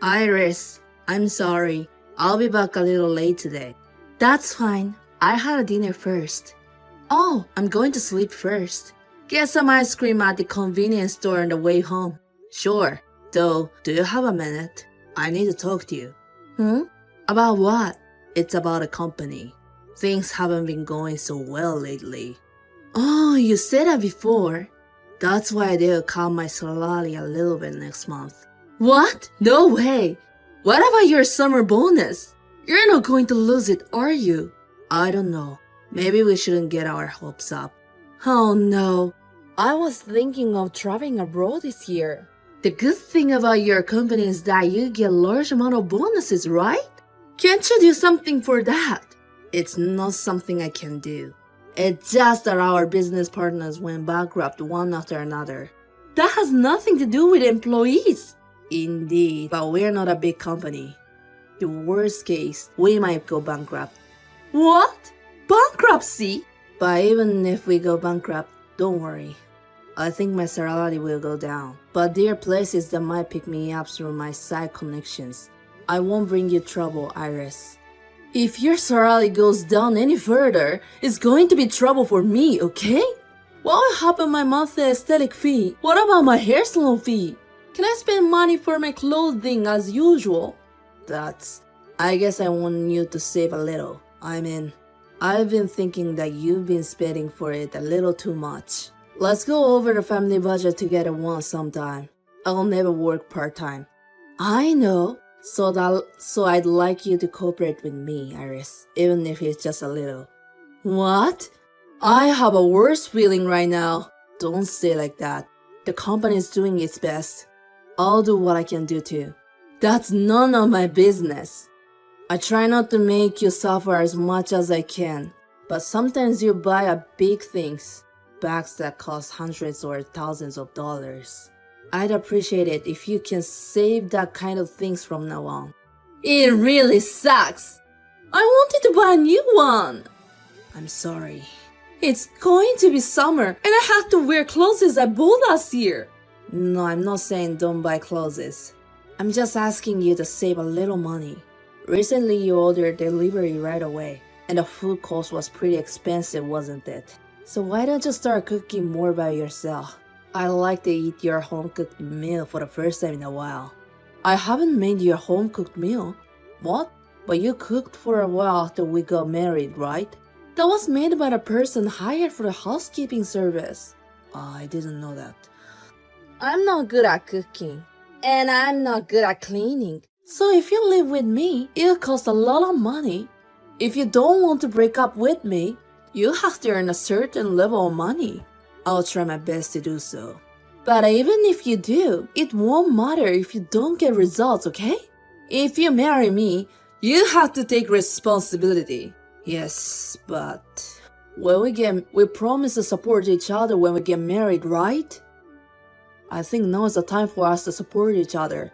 Iris, I'm sorry. I'll be back a little late today. That's fine. I had a dinner first. Oh, I'm going to sleep first. Get some ice cream at the convenience store on the way home. Sure. Though, do you have a minute? I need to talk to you. Hmm? About what? It's about a company. Things haven't been going so well lately. Oh, you said that before. That's why they'll cut my salary a little bit next month. What? No way! What about your summer bonus? You're not going to lose it, are you? I don't know. Maybe we shouldn't get our hopes up. Oh no. I was thinking of traveling abroad this year. The good thing about your company is that you get a large amount of bonuses, right? Can't you do something for that? It's not something I can do. It's just that our business partners went bankrupt one after another. That has nothing to do with employees. Indeed, but we're not a big company. The worst case, we might go bankrupt. What? Bankruptcy? But even if we go bankrupt, don't worry. I think my salary will go down. But there are places that might pick me up through my side connections. I won't bring you trouble, Iris. If your salary goes down any further, it's going to be trouble for me, okay? What will happen to my monthly aesthetic fee? What about my hair salon fee? Can I spend money for my clothing as usual? I guess I want you to save a little. I mean, I've been thinking that you've been spending for it a little too much. Let's go over the family budget together once sometime. I'll never work part-time. I know. So I'd like you to cooperate with me, Iris, even if it's just a little. What? I have a worse feeling right now. Don't say like that. The company is doing its best. I'll do what I can do too. That's none of my business. I try not to make you suffer as much as I can, but sometimes you buy big things, bags that cost hundreds or thousands of dollars. I'd appreciate it if you can save that kind of things from now on. It really sucks. I wanted to buy a new one. I'm sorry. It's going to be summer and I have to wear clothes I bought last year. No, I'm not saying don't buy clothes. I'm just asking you to save a little money. Recently you ordered delivery right away, and the food cost was pretty expensive, wasn't it? So why don't you start cooking more by yourself? I'd like to eat your home-cooked meal for the first time in a while. I haven't made your home-cooked meal. What? But you cooked for a while after we got married, right? That was made by the person hired for the housekeeping service. I didn't know that. I'm not good at cooking, and I'm not good at cleaning. So if you live with me, it'll cost a lot of money. If you don't want to break up with me, you have to earn a certain level of money. I'll try my best to do so. But even if you do, it won't matter if you don't get results, okay? If you marry me, you have to take responsibility. Yes, but we promise to support each other when we get married, right? I think now is the time for us to support each other.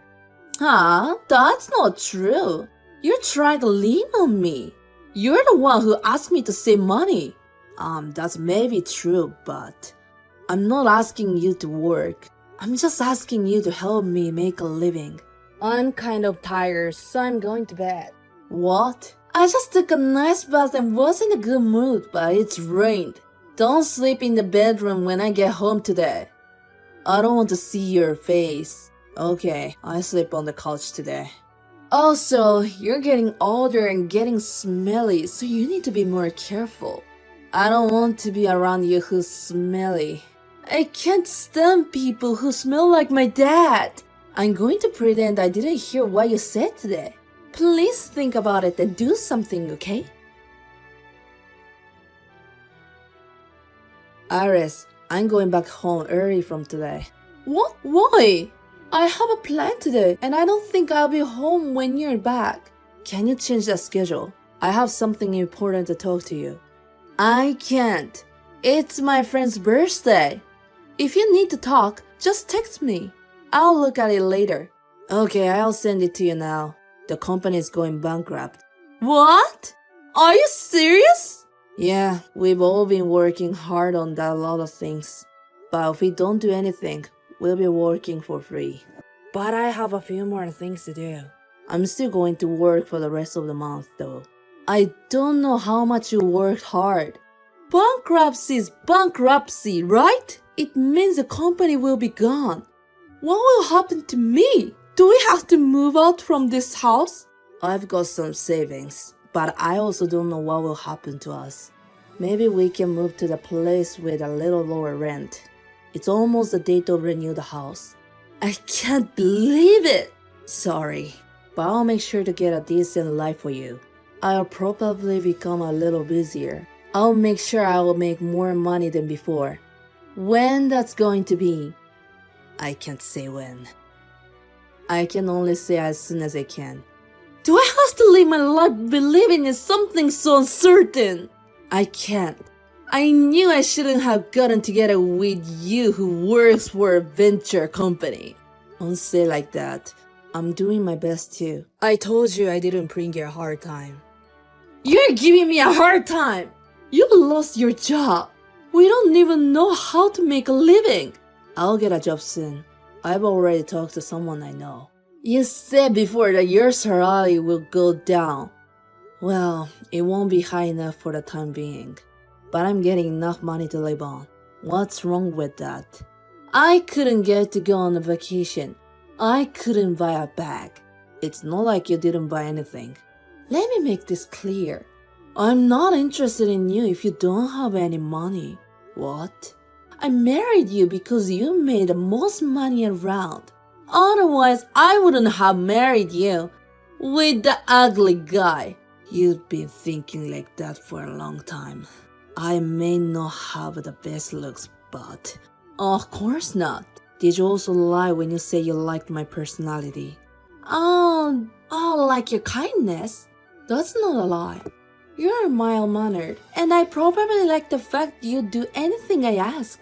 Huh? That's not true. You're trying to lean on me. You're the one who asked me to save money. That's maybe true, but I'm not asking you to work. I'm just asking you to help me make a living. I'm kind of tired, so I'm going to bed. What? I just took a nice bath and was in a good mood, but it's rained. Don't sleep in the bedroom when I get home today. I don't want to see your face. Okay, I sleep on the couch today. Also, you're getting older and getting smelly, so you need to be more careful. I don't want to be around you who's smelly. I can't stand people who smell like my dad. I'm going to pretend I didn't hear what you said today. Please think about it and do something, okay? Iris, I'm going back home early from today. What? Why? I have a plan today, and I don't think I'll be home when you're back. Can you change that schedule? I have something important to talk to you. I can't. It's my friend's birthday. If you need to talk, just text me. I'll look at it later. Okay, I'll send it to you now. The company is going bankrupt. What? Are you serious? Yeah, we've all been working hard on that lot of things. But if we don't do anything, we'll be working for free. But I have a few more things to do. I'm still going to work for the rest of the month though. I don't know how much you worked hard. Bankruptcy is bankruptcy, right? It means the company will be gone. What will happen to me? Do we have to move out from this house? I've got some savings, but I also don't know what will happen to us. Maybe we can move to the place with a little lower rent. It's almost the date to renew the house. I can't believe it! Sorry, but I'll make sure to get a decent life for you. I'll probably become a little busier. I'll make sure I will make more money than before. When that's going to be, I can't say when. I can only say as soon as I can. Do I have to live my life believing in something so uncertain? I can't. I knew I shouldn't have gotten together with you who works for a venture company. Don't say like that. I'm doing my best too. I told you I didn't bring you a hard time. You're giving me a hard time! You lost your job. We don't even know how to make a living. I'll get a job soon. I've already talked to someone I know. You said before that your salary will go down. Well, it won't be high enough for the time being. But I'm getting enough money to live on. What's wrong with that? I couldn't get to go on a vacation. I couldn't buy a bag. It's not like you didn't buy anything. Let me make this clear. I'm not interested in you if you don't have any money. What? I married you because you made the most money around. Otherwise, I wouldn't have married you with the ugly guy. You've been thinking like that for a long time. I may not have the best looks, but... Of course not. Did you also lie when you say you liked my personality? Oh, like your kindness? That's not a lie. You're mild-mannered, and I probably like the fact you'd do anything I ask.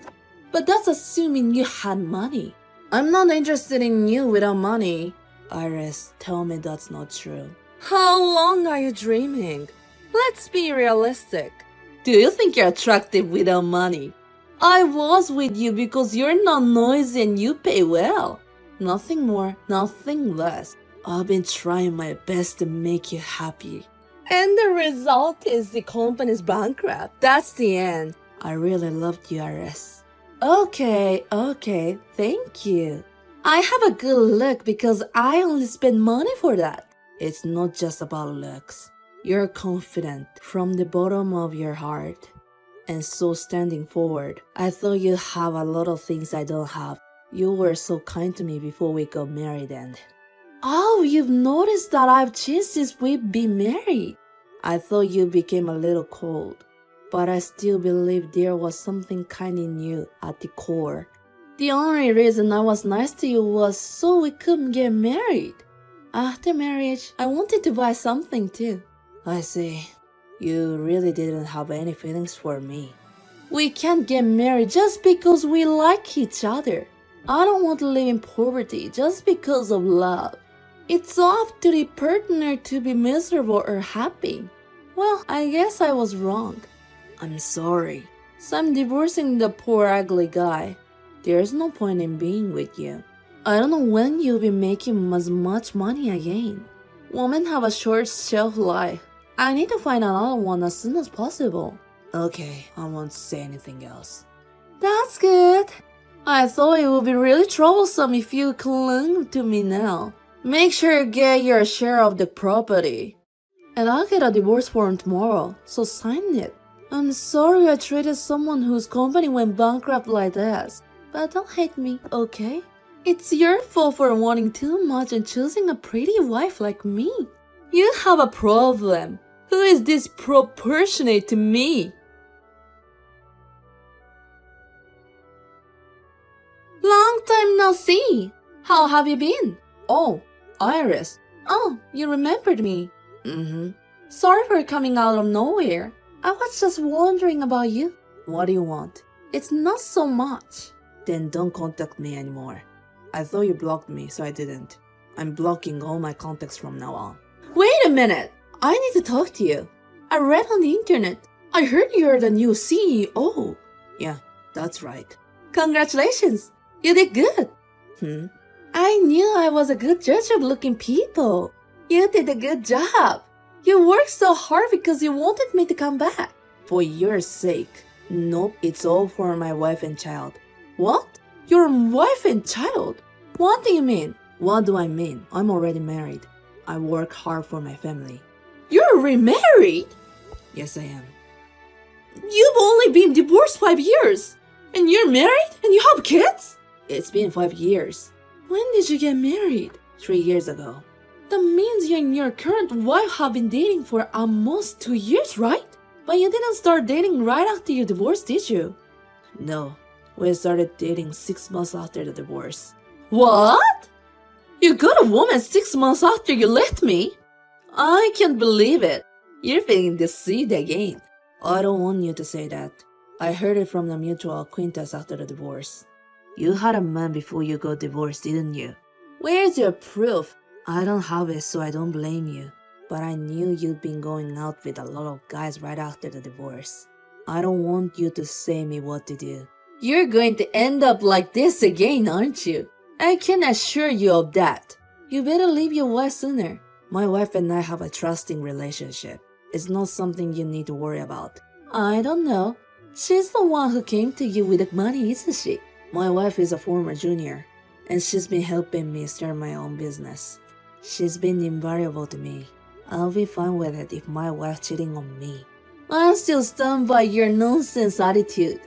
But that's assuming you had money. I'm not interested in you without money. Iris, tell me that's not true. How long are you dreaming? Let's be realistic. Do you think you're attractive without money? I was with you because you're not noisy and you pay well. Nothing more, nothing less. I've been trying my best to make you happy. And the result is the company's bankrupt. That's the end. I really loved you, Iris. Okay, thank you. I have a good look because I only spend money for that. It's not just about looks. You're confident from the bottom of your heart. And so standing forward, I thought you have a lot of things I don't have. You were so kind to me before we got married and... Oh, you've noticed that I've changed since we've been married. I thought you became a little cold, but I still believe there was something kind in you at the core. The only reason I was nice to you was so we couldn't get married. After marriage, I wanted to buy something too. I see. You really didn't have any feelings for me. We can't get married just because we like each other. I don't want to live in poverty just because of love. It's up to the partner to be miserable or happy. Well, I guess I was wrong. I'm sorry. So I'm divorcing the poor ugly guy. There's no point in being with you. I don't know when you'll be making as much money again. Women have a short shelf life. I need to find another one as soon as possible. Okay, I won't say anything else. That's good. I thought it would be really troublesome if you clung to me now. Make sure you get your share of the property. And I'll get a divorce form tomorrow, so sign it. I'm sorry I treated someone whose company went bankrupt like this. But don't hate me, okay? It's your fault for wanting too much and choosing a pretty wife like me. You have a problem. Who is disproportionate to me? Long time no see. How have you been? Oh, Iris. Oh, you remembered me. Sorry for coming out of nowhere. I was just wondering about you. What do you want? It's not so much. Then don't contact me anymore. I thought you blocked me, so I didn't. I'm blocking all my contacts from now on. Wait a minute! I need to talk to you. I read on the internet. I heard you're the new CEO. Yeah, that's right. Congratulations! You did good. I knew I was a good judge of looking people. You did a good job. You worked so hard because you wanted me to come back. For your sake. Nope, it's all for my wife and child. What? Your wife and child? What do you mean? What do I mean? I'm already married. I work hard for my family. You're remarried? Yes, I am. You've only been divorced 5 years. And you're married? And you have kids? It's been 5 years. When did you get married? 3 years ago. That means you and your current wife have been dating for almost 2 years, right? But you didn't start dating right after you divorced, did you? No. We started dating 6 months after the divorce. What? You got a woman 6 months after you left me? I can't believe it. You're feeling deceived again. I don't want you to say that. I heard it from the mutual acquaintance after the divorce. You had a man before you got divorced, didn't you? Where's your proof? I don't have it, so I don't blame you. But I knew you'd been going out with a lot of guys right after the divorce. I don't want you to say me what to do. You're going to end up like this again, aren't you? I can assure you of that. You better leave your wife sooner. My wife and I have a trusting relationship. It's not something you need to worry about. I don't know. She's the one who came to you with the money, isn't she? My wife is a former junior, and she's been helping me start my own business. She's been invaluable to me. I'll be fine with it if my wife cheating on me. I'm still stunned by your nonsense attitude.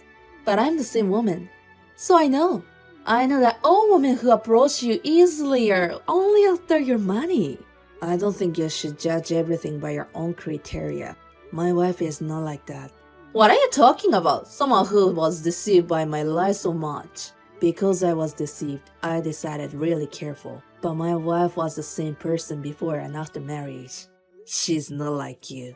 But I'm the same woman. So I know. I know that all women who approach you easily are only after your money. I don't think you should judge everything by your own criteria. My wife is not like that. What are you talking about? Someone who was deceived by my lies so much. Because I was deceived, I decided really careful. But my wife was the same person before and after marriage. She's not like you.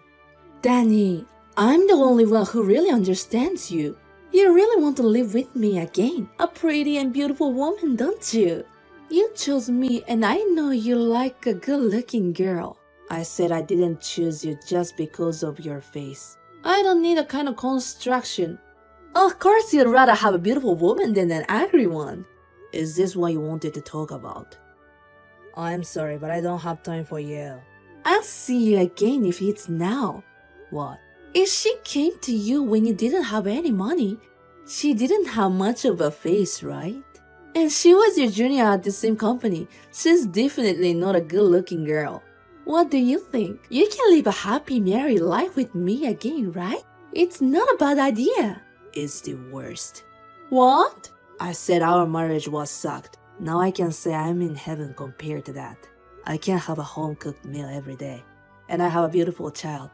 Danny, I'm the only one who really understands you. You really want to live with me again. A pretty and beautiful woman, don't you? You chose me and I know you like a good-looking girl. I said I didn't choose you just because of your face. I don't need a kind of construction. Of course you'd rather have a beautiful woman than an ugly one. Is this what you wanted to talk about? I'm sorry, but I don't have time for you. I'll see you again if it's now. What? If she came to you when you didn't have any money, she didn't have much of a face, right? And she was your junior at the same company. She's definitely not a good-looking girl. What do you think? You can live a happy married life with me again, right? It's not a bad idea. It's the worst. What? I said our marriage was sucked. Now I can say I'm in heaven compared to that. I can have a home-cooked meal every day. And I have a beautiful child.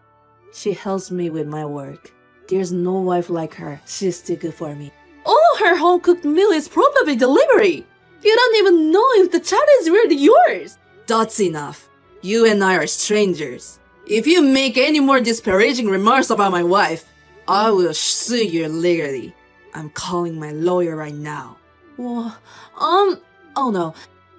She helps me with my work. There's no wife like her. She's too good for me. All her home-cooked meal is probably delivery. You don't even know if the child is really yours. That's enough. You and I are strangers. If you make any more disparaging remarks about my wife, I will sue you legally. I'm calling my lawyer right now. Oh no,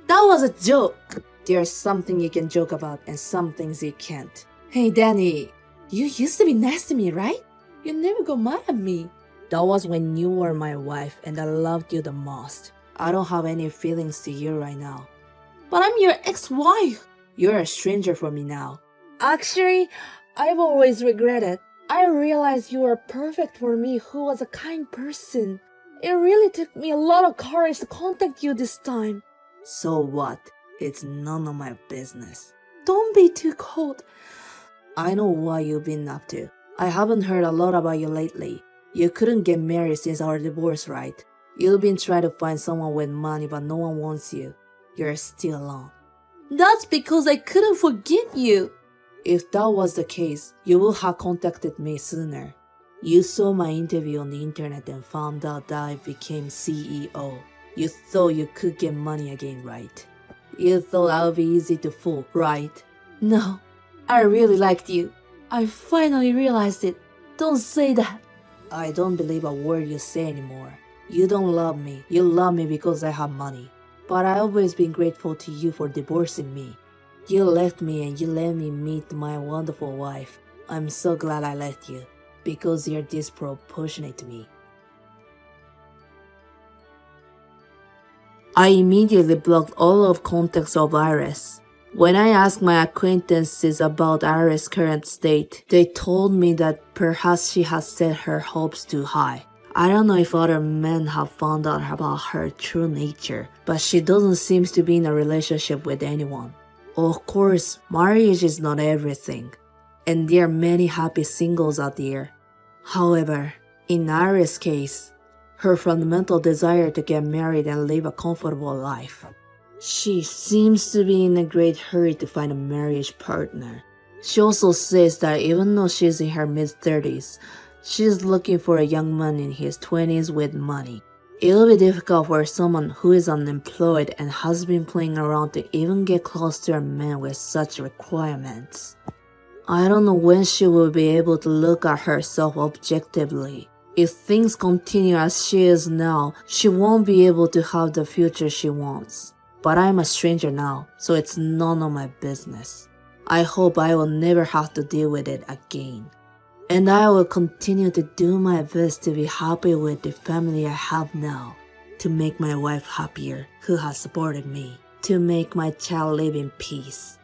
that was a joke. There's something you can joke about and some things you can't. Hey Danny, you used to be nice to me, right? You never got mad at me. That was when you were my wife and I loved you the most. I don't have any feelings to you right now. But I'm your ex-wife. You're a stranger for me now. Actually, I've always regretted. I realized you were perfect for me who was a kind person. It really took me a lot of courage to contact you this time. So what? It's none of my business. Don't be too cold. I know what you've been up to. I haven't heard a lot about you lately. You couldn't get married since our divorce, right? You've been trying to find someone with money but no one wants you. You're still alone. That's because I couldn't forget you. If that was the case, you would have contacted me sooner. You saw my interview on the internet and found out that I became CEO. You thought you could get money again, right? You thought I would be easy to fool, right? No, I really liked you. I finally realized it. Don't say that. I don't believe a word you say anymore. You don't love me. You love me because I have money. But I've always been grateful to you for divorcing me. You left me and you let me meet my wonderful wife. I'm so glad I left you, because you're disproportionate to me. I immediately blocked all of contacts of Iris. When I asked my acquaintances about Iris' current state, they told me that perhaps she has set her hopes too high. I don't know if other men have found out about her true nature, but she doesn't seem to be in a relationship with anyone. Of course, marriage is not everything, and there are many happy singles out there. However, in Iris' case, her fundamental desire to get married and live a comfortable life. She seems to be in a great hurry to find a marriage partner. She also says that even though she's in her mid-30s, she's looking for a young man in his 20s with money. It'll be difficult for someone who is unemployed and has been playing around to even get close to a man with such requirements. I don't know when she will be able to look at herself objectively. If things continue as she is now, she won't be able to have the future she wants. But I'm a stranger now, so it's none of my business. I hope I will never have to deal with it again. And I will continue to do my best to be happy with the family I have now, to make my wife happier, who has supported me, to make my child live in peace.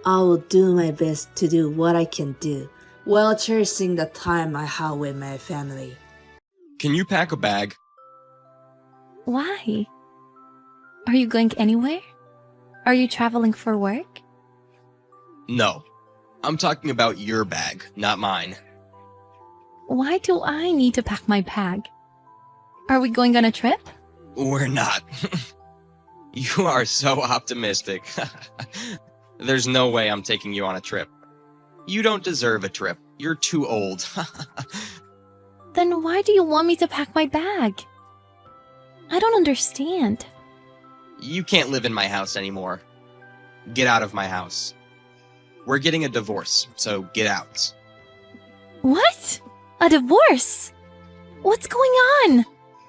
I will do my best to do what I can do, while cherishing the time I have with my family. Can you pack a bag? Why? Are you going anywhere? Are you traveling for work? No. I'm talking about your bag, not mine. Why do I need to pack my bag? Are we going on a trip? We're not. You are so optimistic. There's no way I'm taking you on a trip. You don't deserve a trip. You're too old. Then why do you want me to pack my bag? I don't understand. You can't live in my house anymore. Get out of my house. We're getting a divorce, so get out. What? A divorce? What's going on?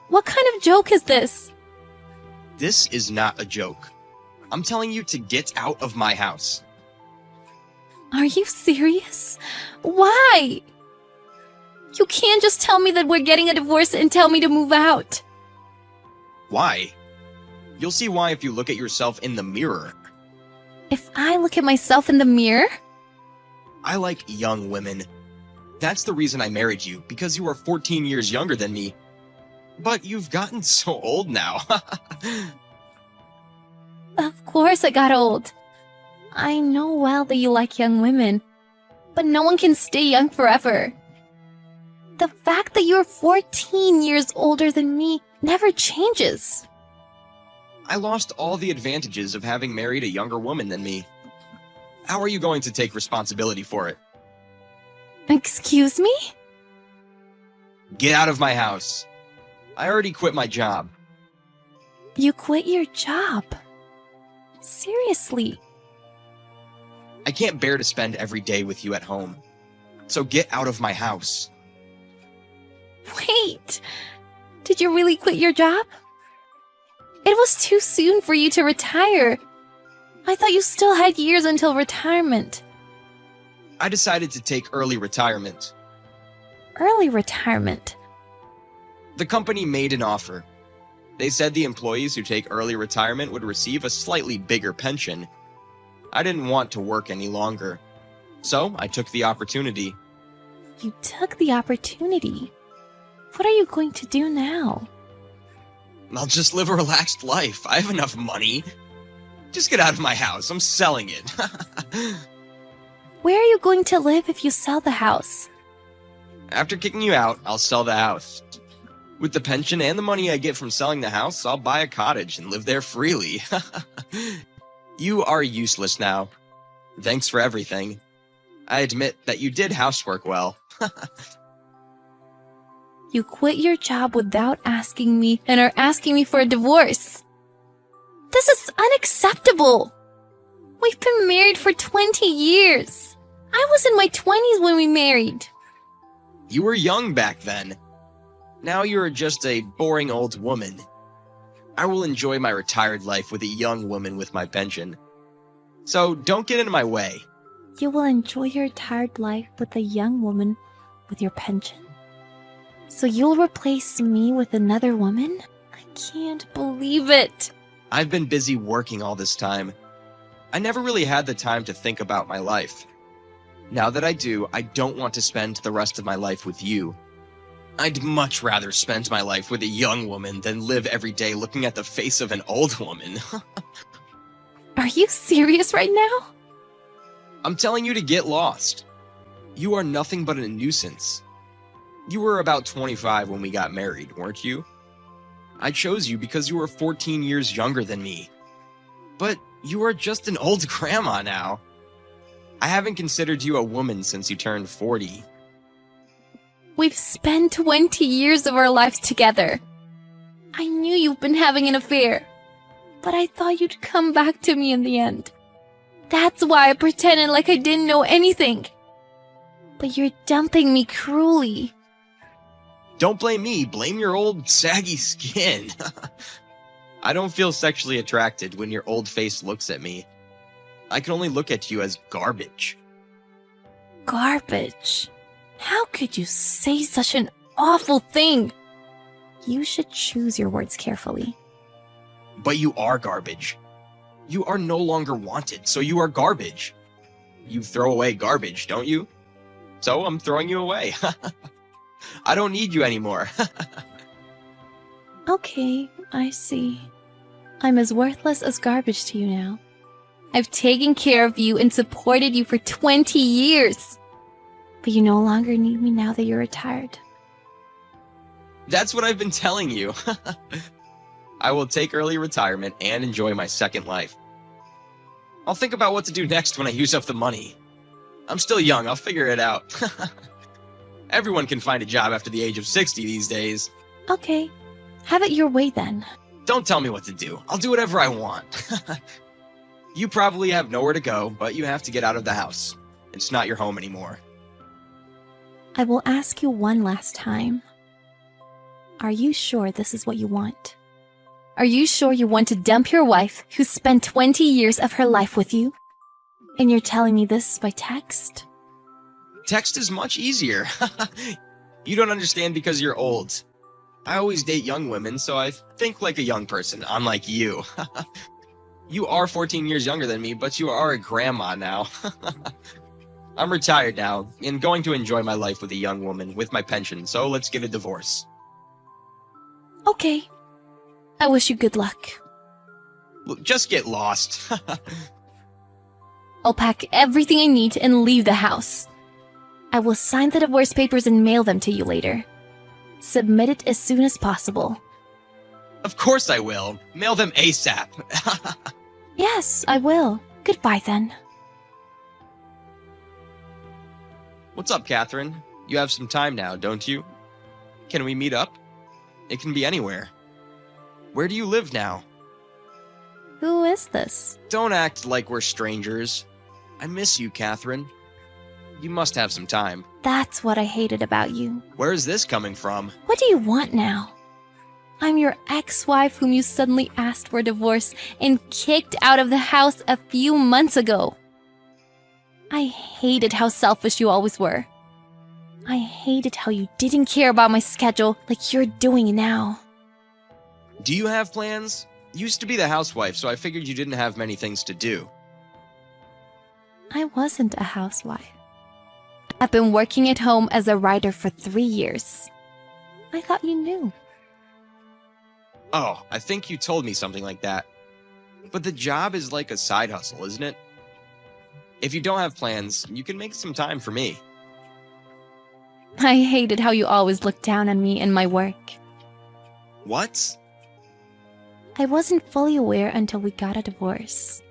What kind of joke is this? This is not a joke. I'm telling you to get out of my house. Are you serious? Why? You can't just tell me that we're getting a divorce and tell me to move out. Why? You'll see why if you look at yourself in the mirror. If I look at myself in the mirror? I like young women. That's the reason I married you, because you are 14 years younger than me. But you've gotten so old now. Of course I got old. I know well that you like young women, but no one can stay young forever. The fact that you're 14 years older than me never changes. I lost all the advantages of having married a younger woman than me. How are you going to take responsibility for it? Excuse me? Get out of my house. I already quit my job. You quit your job? Seriously? I can't bear to spend every day with you at home. So get out of my house. Wait! Did you really quit your job? It was too soon for you to retire. I thought you still had years until retirement. I decided to take early retirement. Early retirement? The company made an offer. They said the employees who take early retirement would receive a slightly bigger pension. I didn't want to work any longer, so I took the opportunity. You took the opportunity. What are you going to do now? I'll just live a relaxed life. I have enough money. Just get out of my house. I'm selling it. Where are you going to live if you sell the house? After kicking you out, I'll sell the house. With the pension and the money I get from selling the house, I'll buy a cottage and live there freely. You are useless now. Thanks for everything. I admit that you did housework well. You quit your job without asking me and are asking me for a divorce. This is unacceptable. We've been married for 20 years. I was in my 20s when we married. You were young back then. Now you're just a boring old woman. I will enjoy my retired life with a young woman with my pension. So don't get in my way. You will enjoy your retired life with a young woman with your pension? So you'll replace me with another woman? I can't believe it. I've been busy working all this time. I never really had the time to think about my life. Now that I do, I don't want to spend the rest of my life with you. I'd much rather spend my life with a young woman than live every day looking at the face of an old woman. Are you serious right now? I'm telling you to get lost. You are nothing but a nuisance. You were about 25 when we got married, weren't you? I chose you because you were 14 years younger than me. But you are just an old grandma now. I haven't considered you a woman since you turned 40. We've spent 20 years of our lives together. I knew you've been having an affair, but I thought you'd come back to me in the end. That's why I pretended like I didn't know anything. But you're dumping me cruelly. Don't blame me, blame your old saggy skin. I don't feel sexually attracted when your old face looks at me. I can only look at you as garbage. Garbage? How could you say such an awful thing? You should choose your words carefully. But you are garbage. You are no longer wanted, so you are garbage. You throw away garbage, don't you? So I'm throwing you away. I don't need you anymore. Okay, I see. I'm as worthless as garbage to you now. I've taken care of you and supported you for 20 years. But you no longer need me now that you're retired. That's what I've been telling you. I will take early retirement and enjoy my second life. I'll think about what to do next when I use up the money. I'm still young, I'll figure it out. Everyone can find a job after the age of 60 these days. Okay, have it your way then. Don't tell me what to do. I'll do whatever I want. You probably have nowhere to go, but you have to get out of the house. It's not your home anymore. I will ask you one last time. Are you sure this is what you want? Are you sure you want to dump your wife who spent 20 years of her life with you? And you're telling me this by text? Text is much easier. You don't understand because you're old. I always date young women, so I think like a young person, unlike you. You are 14 years younger than me, but you are a grandma now. I'm retired now, and going to enjoy my life with a young woman with my pension, so let's get a divorce. Okay. I wish you good luck. Look, just get lost. I'll pack everything I need and leave the house. I will sign the divorce papers and mail them to you later. Submit it as soon as possible. Of course I will. Mail them ASAP. Yes, I will. Goodbye then. What's up, Catherine? You have some time now, don't you? Can we meet up? It can be anywhere. Where do you live now? Who is this? Don't act like we're strangers. I miss you, Catherine. You must have some time. That's what I hated about you. Where is this coming from? What do you want now? I'm your ex-wife whom you suddenly asked for a divorce and kicked out of the house a few months ago. I hated how selfish you always were. I hated how you didn't care about my schedule like you're doing now. Do you have plans? You used to be the housewife, so I figured you didn't have many things to do. I wasn't a housewife. I've been working at home as a writer for 3 years. I thought you knew. Oh, I think you told me something like that. But the job is like a side hustle, isn't it? If you don't have plans, you can make some time for me. I hated how you always looked down on me and my work. What? I wasn't fully aware until we got a divorce.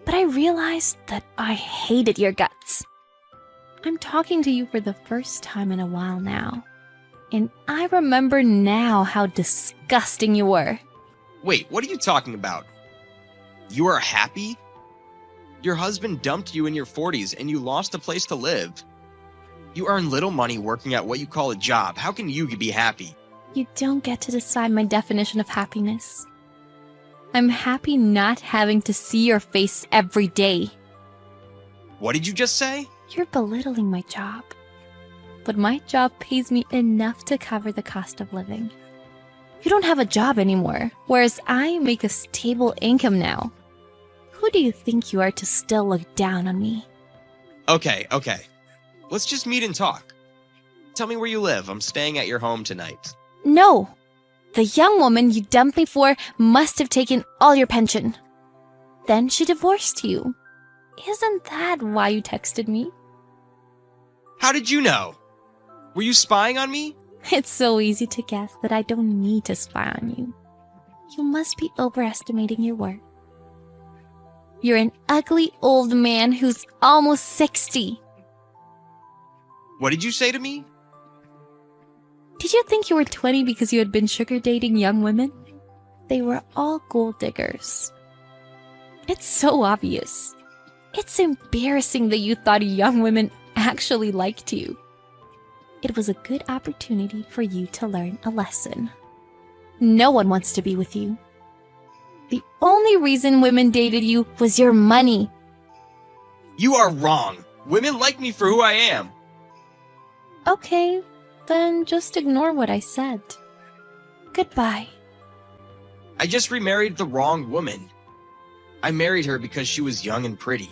But I realized that I hated your guts. I'm talking to you for the first time in a while now. And I remember now how disgusting you were. Wait, what are you talking about? You are happy? Your husband dumped you in your 40s and you lost a place to live. You earn little money working at what you call a job. How can you be happy? You don't get to decide my definition of happiness. I'm happy not having to see your face every day. What did you just say? You're belittling my job. But my job pays me enough to cover the cost of living. You don't have a job anymore, whereas I make a stable income now. Who do you think you are to still look down on me? Okay. Let's just meet and talk. Tell me where you live. I'm staying at your home tonight. No! The young woman you dumped me for must have taken all your pension. Then she divorced you. Isn't that why you texted me? How did you know? Were you spying on me? It's so easy to guess that I don't need to spy on you. You must be overestimating your worth. You're an ugly old man who's almost 60. What did you say to me? Did you think you were 20 because you had been sugar dating young women? They were all gold diggers. It's so obvious. It's embarrassing that you thought young women actually liked you. It was a good opportunity for you to learn a lesson. No one wants to be with you. The only reason women dated you was your money. You are wrong. Women like me for who I am. Okay, then just ignore what I said. Goodbye. I just remarried the wrong woman. I married her because she was young and pretty.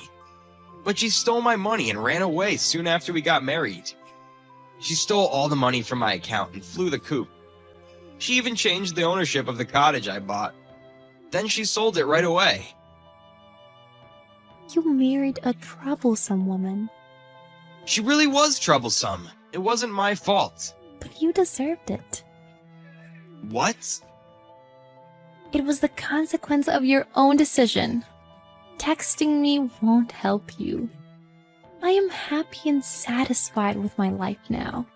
But she stole my money and ran away soon after we got married. She stole all the money from my account and flew the coop. She even changed the ownership of the cottage I bought. Then she sold it right away. You married a troublesome woman, She really was troublesome. It wasn't my fault. but you deserved it. What? It was the consequence of your own decision. Texting me won't help you. I am happy and satisfied with my life now.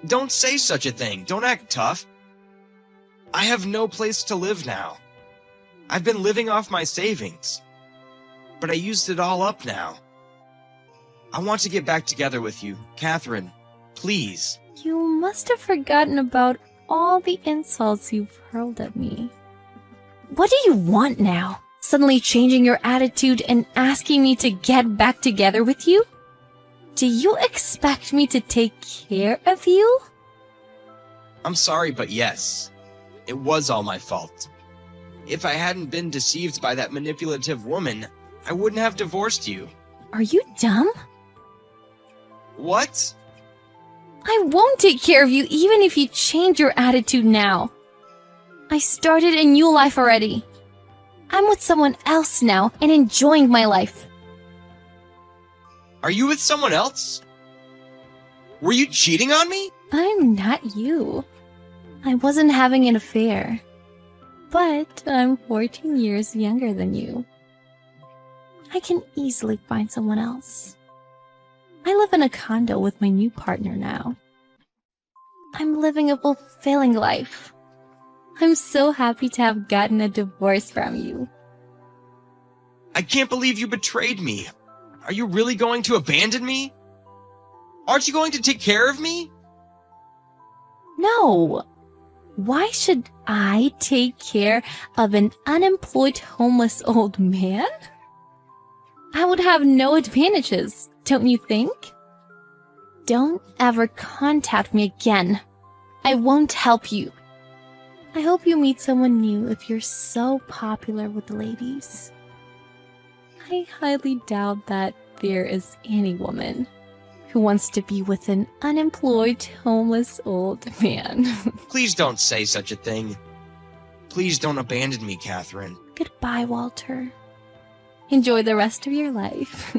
Don't say such a thing. Don't act tough. I have no place to live now. I've been living off my savings, but I used it all up now. I want to get back together with you, Catherine. Please. You must have forgotten about all the insults you've hurled at me. What do you want now? Suddenly changing your attitude and asking me to get back together with you? Do you expect me to take care of you? I'm sorry, but yes, it was all my fault. If I hadn't been deceived by that manipulative woman, I wouldn't have divorced you. Are you dumb? What? I won't take care of you even if you change your attitude now. I started a new life already. I'm with someone else now and enjoying my life. Are you with someone else? Were you cheating on me? I'm not you. I wasn't having an affair. But I'm 14 years younger than you. I can easily find someone else. I live in a condo with my new partner now. I'm living a fulfilling life. I'm so happy to have gotten a divorce from you. I can't believe you betrayed me. Are you really going to abandon me? Aren't you going to take care of me? No. Why should I take care of an unemployed homeless old man? I would have no advantages, don't you think? Don't ever contact me again. I won't help you. I hope you meet someone new if you're so popular with the ladies. I highly doubt that there is any woman who wants to be with an unemployed, homeless old man. Please don't say such a thing. Please don't abandon me, Catherine. Goodbye, Walter. Enjoy the rest of your life.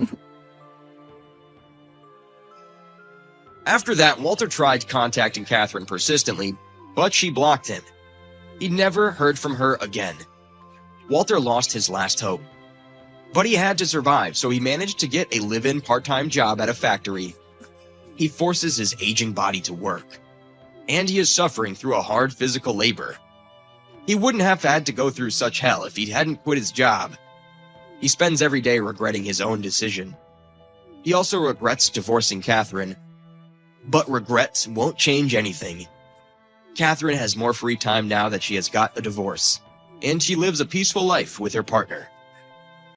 After that, Walter tried contacting Catherine persistently, but she blocked him. He never heard from her again. Walter lost his last hope. But he had to survive, so he managed to get a live-in part-time job at a factory. He forces his aging body to work, and he is suffering through a hard physical labor. He wouldn't have had to go through such hell if he hadn't quit his job. He spends every day regretting his own decision. He also regrets divorcing Catherine, but regrets won't change anything. Catherine has more free time now that she has got a divorce, and she lives a peaceful life with her partner.